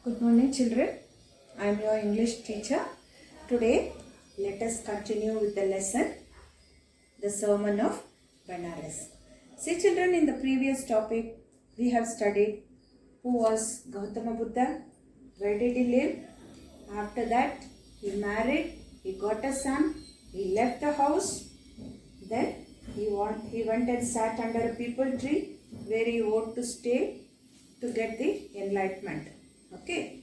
Good morning, children. I am your English teacher. Today, let us continue with the lesson, the Sermon of Benares. See, children, in the previous topic, we have studied who was Gautama Buddha, where did he live. After that, he married, he got a son, he left the house, then he went and sat under a peepal tree where he ought to stay to get the enlightenment. Okay.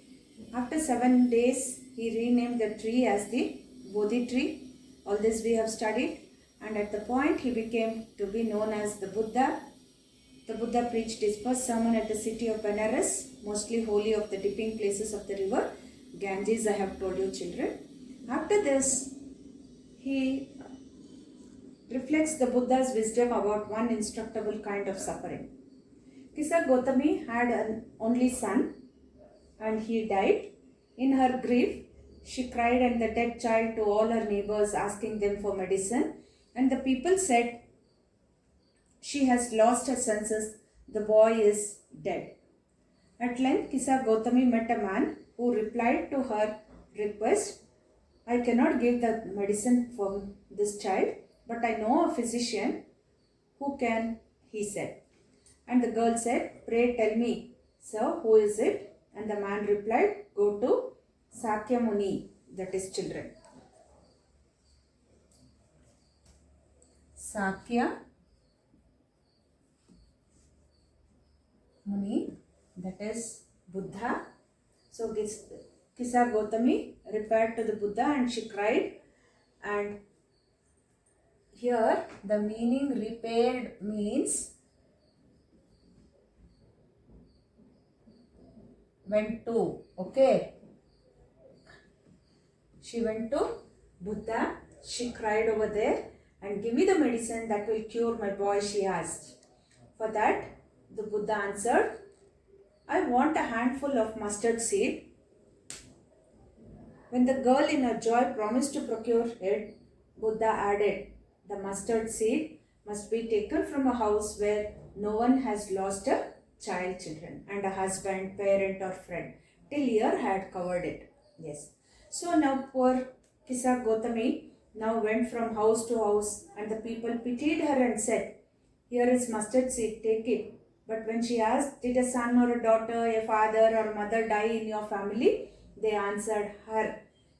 After 7 days, he renamed the tree as the Bodhi tree. All this we have studied. And at the point, he became to be known as the Buddha. The Buddha preached his first sermon at the city of Benares, mostly holy of the dipping places of the river Ganges, I have told you, children. After this, he reflects the Buddha's wisdom about one instructable kind of suffering. Kisa Gautami had an only son and he died. In her grief, she cried and the dead child to all her neighbors, asking them for medicine. And the people said, "She has lost her senses, the boy is dead." At length, Kisa Gautami met a man who replied to her request, "I cannot give the medicine for this child, but I know a physician who can," he said. And the girl said, "Pray tell me, sir, who is it?" And the man replied, "Go to Sakya Muni," that is children. Sakya Muni, that is Buddha. So Kisa Gautami repaired to the Buddha and she cried. And here the meaning repaired means went to, okay. She went to Buddha, she cried over there, and "Give me the medicine that will cure my boy," she asked. For that, the Buddha answered, "I want a handful of mustard seed." When the girl in her joy promised to procure it, Buddha added, "The mustard seed must be taken from a house where no one has lost a child, children, and a husband, parent or friend, till year had covered it." Yes. So now poor Kisa Gautami now went from house to house, and the people pitied her and said, "Here is mustard seed, take it." But when she asked, "Did a son or a daughter, a father or mother die in your family?" they answered her,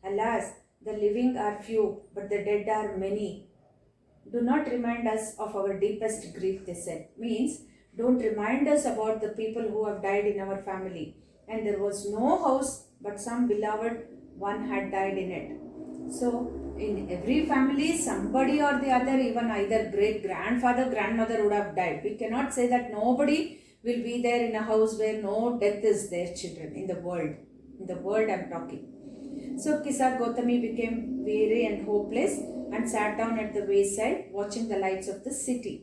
"Alas, the living are few, but the dead are many. Do not remind us of our deepest grief," they said. Means, don't remind us about the people who have died in our family. And there was no house, but some beloved one had died in it. So, in every family, somebody or the other, even either great grandfather, grandmother would have died. We cannot say that nobody will be there in a house where no death is there, children, in the world. In the world I am talking. So, Kisa Gautami became weary and hopeless and sat down at the wayside watching the lights of the city.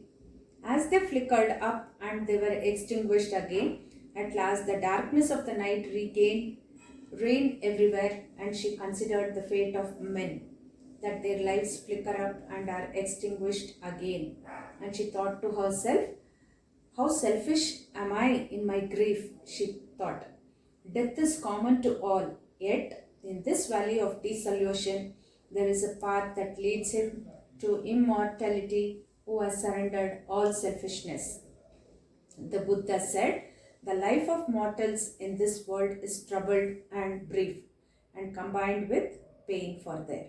As they flickered up and they were extinguished again, at last the darkness of the night reigned everywhere, and she considered the fate of men, that their lives flicker up and are extinguished again. And she thought to herself, "How selfish am I in my grief," she thought. "Death is common to all, yet in this valley of dissolution, there is a path that leads him to immortality who has surrendered all selfishness." The Buddha said, "The life of mortals in this world is troubled and brief and combined with pain for there."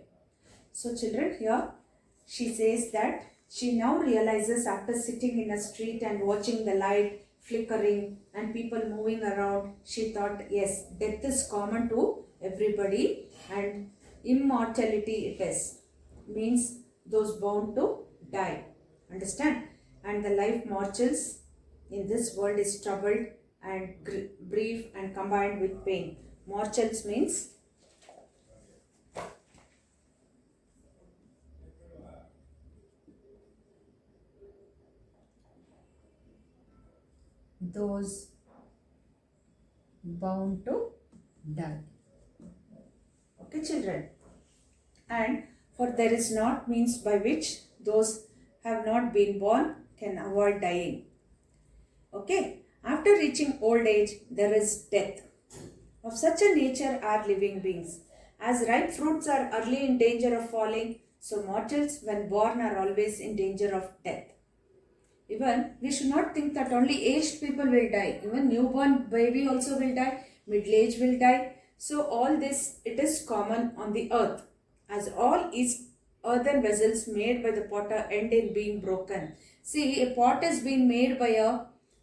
So children, here she says that she now realizes, after sitting in a street and watching the light flickering and people moving around, she thought, yes, death is common to everybody and immortality it is. Means those bound to die. Understand? And the life mortals in this world is troubled and brief and combined with pain. Mortals means those bound to die. Okay, children. And for there is not means by which those have not been born can avoid dying. Okay. After reaching old age, there is death. Of such a nature are living beings. As ripe fruits are early in danger of falling, so mortals, when born, are always in danger of death. Even we should not think that only aged people will die. Even newborn baby also will die, middle age will die. So all this, it is common on the earth. As all is earthen vessels made by the potter end in being broken. See, a pot is being made by a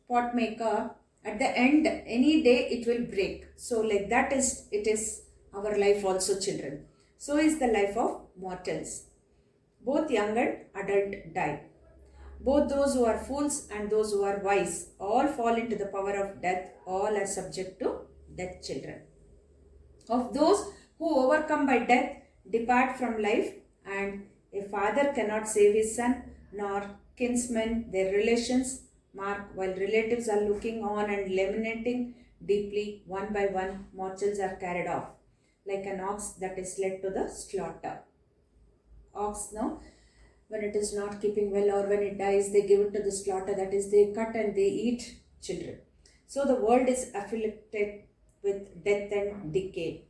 pot maker. At the end, any day it will break. So like that is, it is our life also, children. So is the life of mortals. Both young and adult die. Both those who are fools and those who are wise all fall into the power of death. All are subject to death, children. Of those who overcome by death depart from life, and a father cannot save his son, nor kinsmen their relations. Mark, while relatives are looking on and lamenting deeply, one by one mortals are carried off, like an ox that is led to the slaughter. Ox, no? When it is not keeping well or when it dies, they give it to the slaughter, that is, they cut and they eat children. So the world is afflicted with death and decay.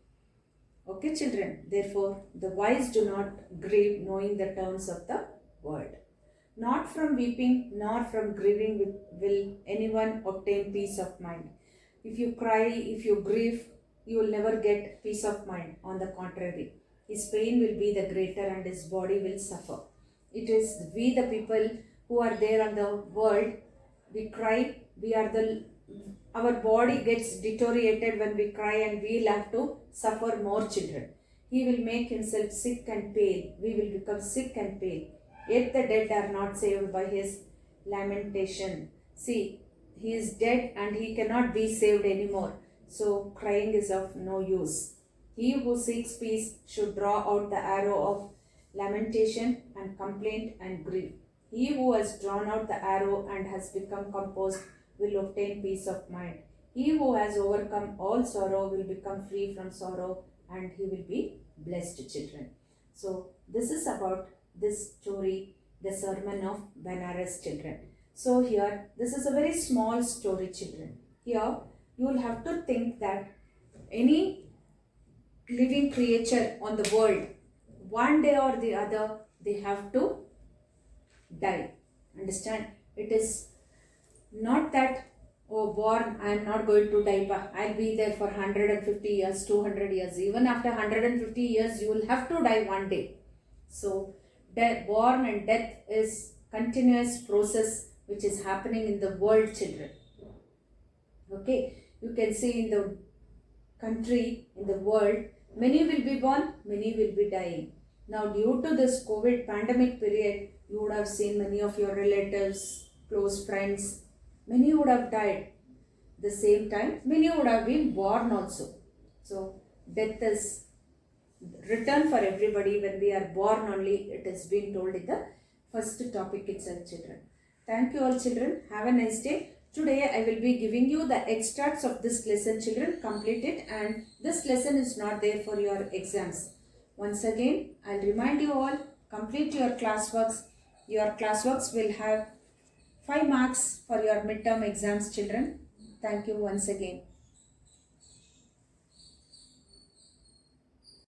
Okay, children, therefore the wise do not grieve, knowing the terms of the world. Not from weeping nor from grieving will anyone obtain peace of mind. If you cry, if you grieve, you will never get peace of mind. On the contrary, his pain will be the greater and his body will suffer. It is we, the people who are there on the world, we cry, our body gets deteriorated when we cry, and we'll have to suffer more, children. He will make himself sick and pale. We will become sick and pale. Yet the dead are not saved by his lamentation. See, he is dead and he cannot be saved anymore. So crying is of no use. He who seeks peace should draw out the arrow of lamentation and complaint and grief. He who has drawn out the arrow and has become composed will obtain peace of mind. He who has overcome all sorrow will become free from sorrow, and he will be blessed, children. So this is about this story, the sermon of Benares, children. So here, this is a very small story, children. Here, you will have to think that any living creature on the world, one day or the other, they have to die. Understand? It is not that, oh, born, I am not going to die, but I'll be there for 150 years, 200 years. Even after 150 years, you will have to die one day. So, born and death is continuous process which is happening in the world, children. Okay, you can see in the country, in the world, many will be born, many will be dying. Now, due to this COVID pandemic period, you would have seen many of your relatives, close friends, many would have died. The same time, many would have been born also. So, death is written for everybody. When we are born only, it is being told in the first topic itself, children. Thank you all, children. Have a nice day. Today I will be giving you the extracts of this lesson, children. Complete it, and this lesson is not there for your exams. Once again, I'll remind you all, complete your classworks. Your classworks will have 5 marks for your midterm exams, children. Thank you once again.